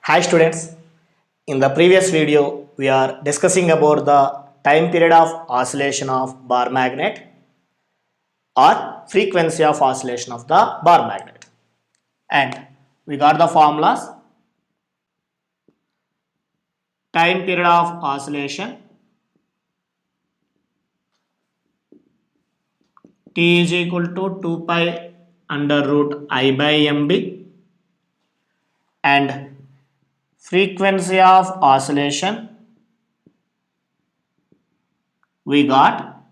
Hi students, in the previous video we are discussing about the time period of oscillation of bar magnet or frequency of oscillation of the bar magnet, and we got the formulas. Time period of oscillation T is equal to 2 pi under root I by mb, and frequency of oscillation we got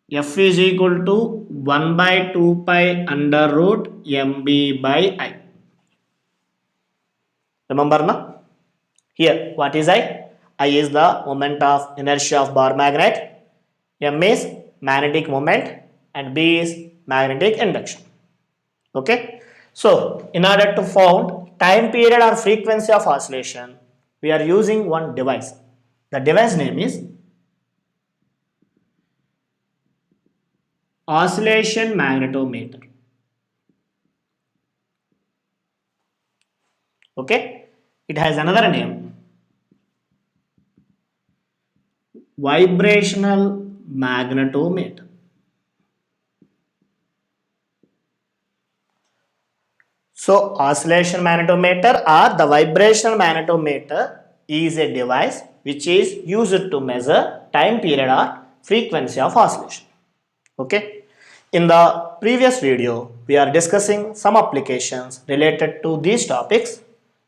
f is equal to 1 by 2 pi under root mb by I. Remember na? Here what is I? I is the moment of inertia of bar magnet, m is magnetic moment, and b is magnetic induction. Okay, so in order to found time period or frequency of oscillation, we are using one device. The device name is oscillation magnetometer. Okay, it has another name, vibrational magnetometer. So oscillation magnetometer or the vibrational magnetometer is a device which is used to measure time period or frequency of oscillation. Okay, in the previous video we are discussing some applications related to these topics.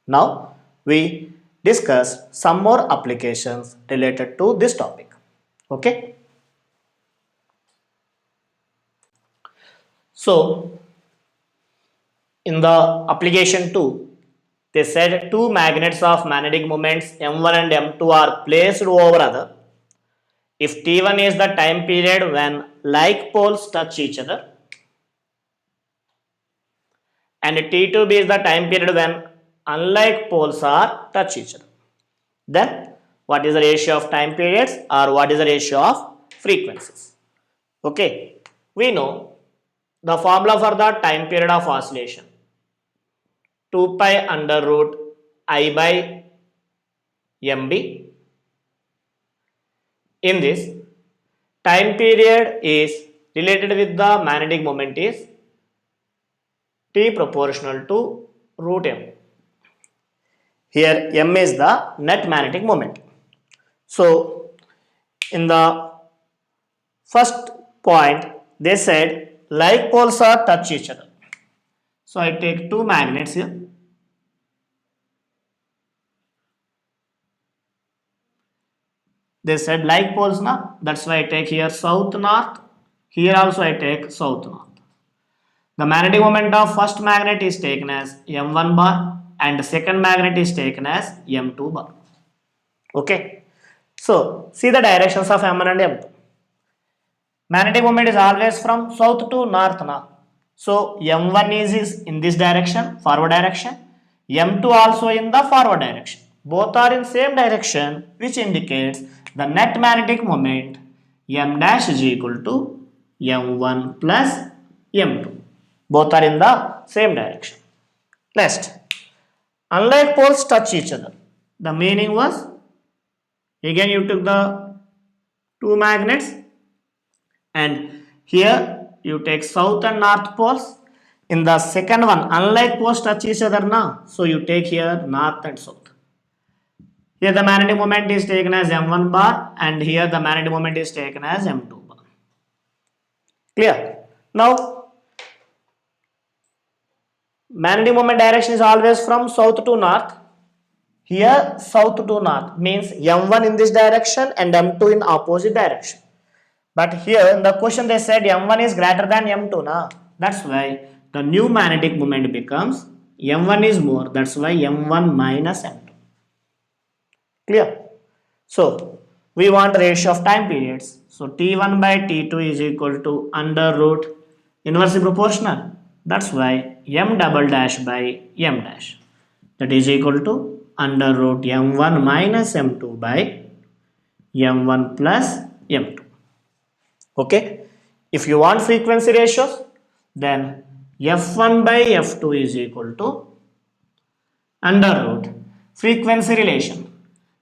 Now we discuss some more applications related to this topic. Okay, so in the application 2, they said two magnets of magnetic moments m1 and m2 are placed over other. If t1 is the time period when like poles touch each other, and t2b is the time period when unlike poles are touch each other, then what is the ratio of time periods or what is the ratio of frequencies? Okay, we know the formula for the time period of oscillation, 2 pi under root I by mb. In this, time period is related with the magnetic moment is t proportional to root m. Here m is the net magnetic moment. So in the first point they said like poles are touch each other. So I take two magnets here. They said like poles na, that's why I take here south north. Here also I take south north. The magnetic moment of first magnet is taken as m1 bar and the second magnet is taken as m2 bar. Okay, so see the directions of m1 and m2. Magnetic moment is always from south to north now. So m1 is in this direction, forward direction, m2 also in the forward direction. Both are in same direction, which indicates the net magnetic moment m dash is equal to m1 plus m2. Both are in the same direction. Next, unlike poles touch each other. The meaning was, again you took the two magnets and here you take south and north poles. In the second one, unlike poles touch each other now, so you take here north and south. Here the magnetic moment is taken as m1 bar and here the magnetic moment is taken as m2 bar. Clear? Now magnetic moment direction is always from south to north. Here south to north means m1 in this direction and m2 in opposite direction. But here in the question they said m1 is greater than m2 na. That's why the new magnetic moment becomes m1 is more. That's why m1 minus m2. Clear? So we want ratio of time periods. So t1 by t2 is equal to under root inversely proportional. That's why m double dash by m dash. That is equal to under root m1 minus m2 by m1 plus m2. Okay, if you want frequency ratios, then f1 by f2 is equal to under root frequency relation.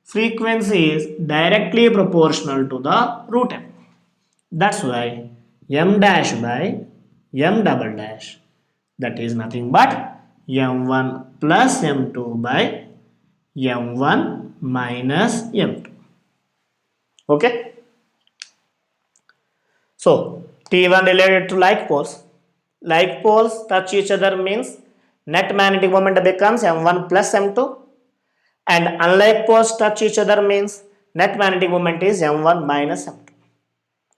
Frequency is directly proportional to the root m. That's why m dash by m double dash, that is nothing but m1 plus m2 by m1 minus m2. Okay. So T1 related to like poles. Like poles touch each other means net magnetic moment becomes m1 plus m2, and unlike poles touch each other means net magnetic moment is m1 minus m2.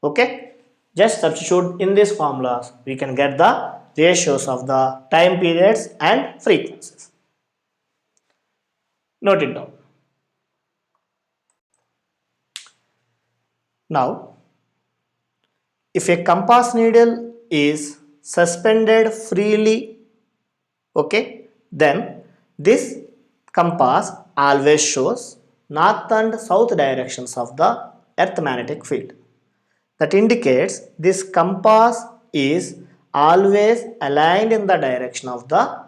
Okay, just substitute in these formulas, we can get the ratios of the time periods and frequencies. Note it down. Now, if a compass needle is suspended freely, okay, then this compass always shows north and south directions of the earth magnetic field. That indicates this compass is always aligned in the direction of the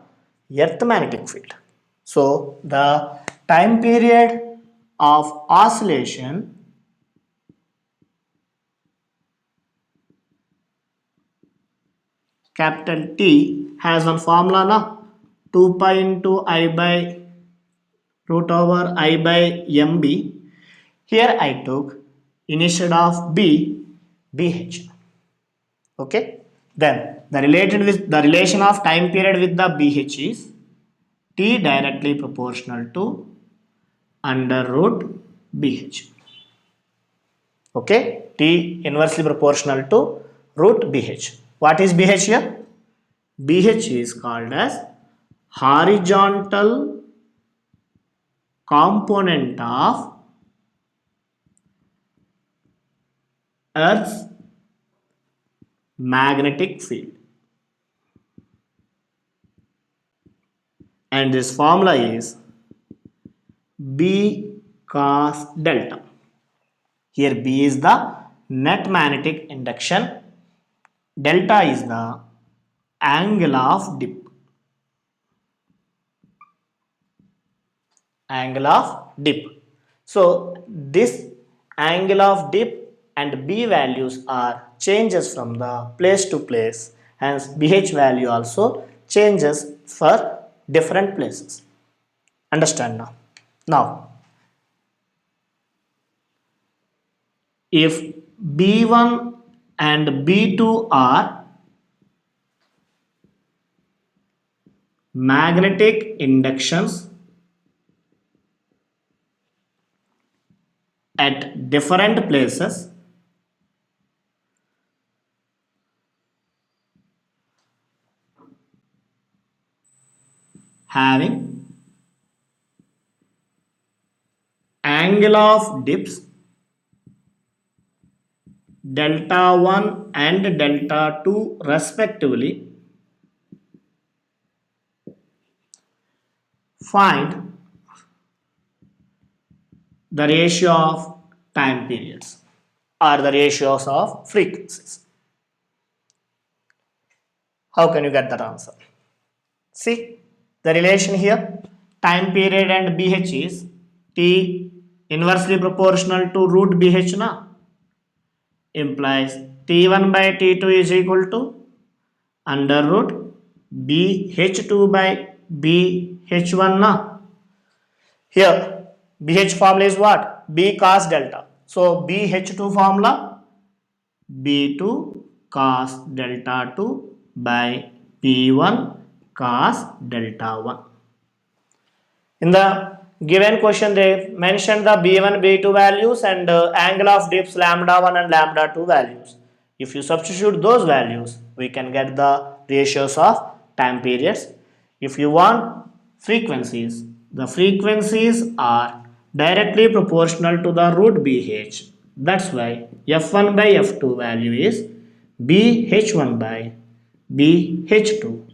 earth magnetic field. So the time period of oscillation capital T has one formula now, 2 pi into I by root over I by mb. Here I took instead of b, bh. Okay, then the relation of time period with the bh is t directly proportional to under root bh. Okay, t inversely proportional to root bh. What is bh here? bh is called as horizontal component of earth's magnetic field, and this formula is b cos delta. Here b is the net magnetic induction, delta is the angle of dip. Angle of dip. So this angle of dip and b values are changes from the place to place, hence bh value also changes for different places. Understand now? Now, if b1 and b2 are magnetic inductions at different places, having angle of dips delta 1 and delta 2 respectively, find the ratio of time periods or the ratios of frequencies. How can you get that answer? See the relation here, time period and BH is T inversely proportional to root BH na, implies T1 by T2 is equal to under root BH2 by BH1 na. Here BH formula is what? B cos delta. So BH2 formula B2 cos delta 2 by B1 cos delta 1. In the given question they mentioned the B1 B2 values and angle of dips lambda 1 and lambda 2 values. If you substitute those values, we can get the ratios of time periods. If you want frequencies, the frequencies are directly proportional to the root BH. That's why F1 by F2 value is BH1 by BH2,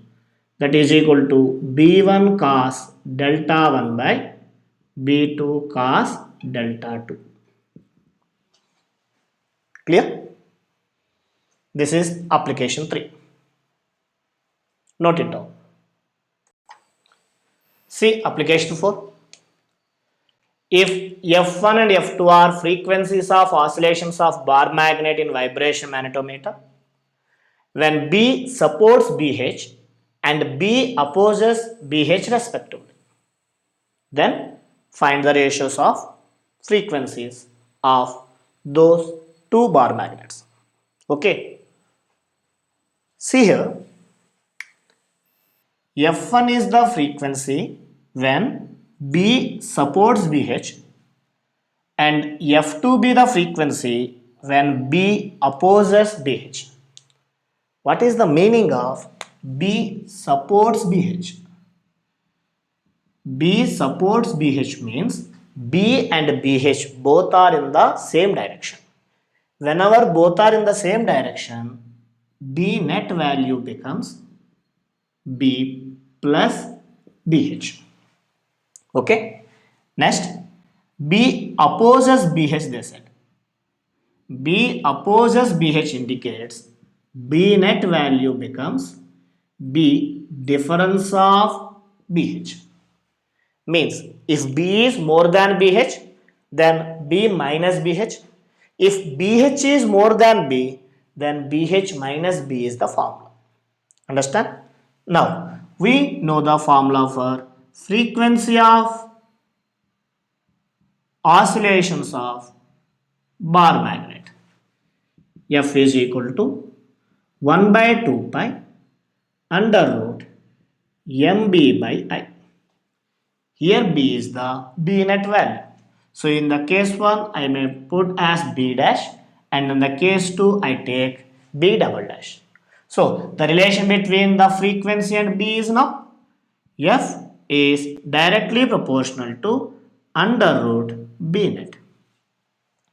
that is equal to B1 cos delta 1 by B2 cos delta 2. Clear? This is application 3. Note it down. See application 4. If F1 and F2 are frequencies of oscillations of bar magnet in vibration magnetometer, when B supports BH and B opposes BH respectively, then find the ratios of frequencies of those two bar magnets. Okay, see here, F1 is the frequency when B supports BH and F2 be the frequency when B opposes BH. What is the meaning of B supports BH? B supports BH means B and BH both are in the same direction. Whenever both are in the same direction, B net value becomes B plus BH. Okay. Next, B opposes BH, they said. B opposes BH indicates B net value becomes B difference of BH. Means if B is more than BH, then B minus BH. If BH is more than B, then BH minus B is the formula. Understand? Now, we know the formula for frequency of oscillations of bar magnet. F is equal to 1 by 2 pi under root MB by I. Here B is the B net value. So in the case 1 I may put as B dash, and in the case 2 I take B double dash. So the relation between the frequency and B is now F is directly proportional to under root B net.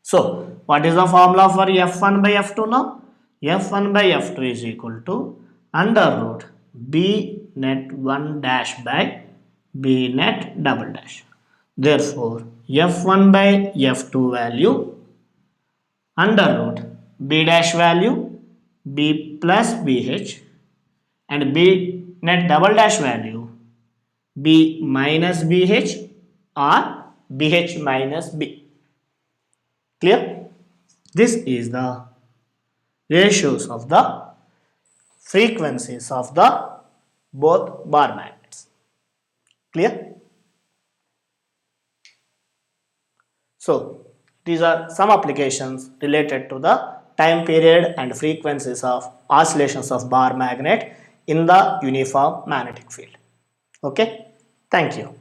So what is the formula for F1 by F2 now? F1 by F2 is equal to under root B net 1 dash by B net double dash. Therefore, F1 by F2 value under root B dash value B plus BH and B net double dash value B minus BH or BH minus B. Clear? This is the ratios of the frequencies of the both bar magnets. Clear? So, these are some applications related to the time period and frequencies of oscillations of bar magnet in the uniform magnetic field. Okay? Thank you.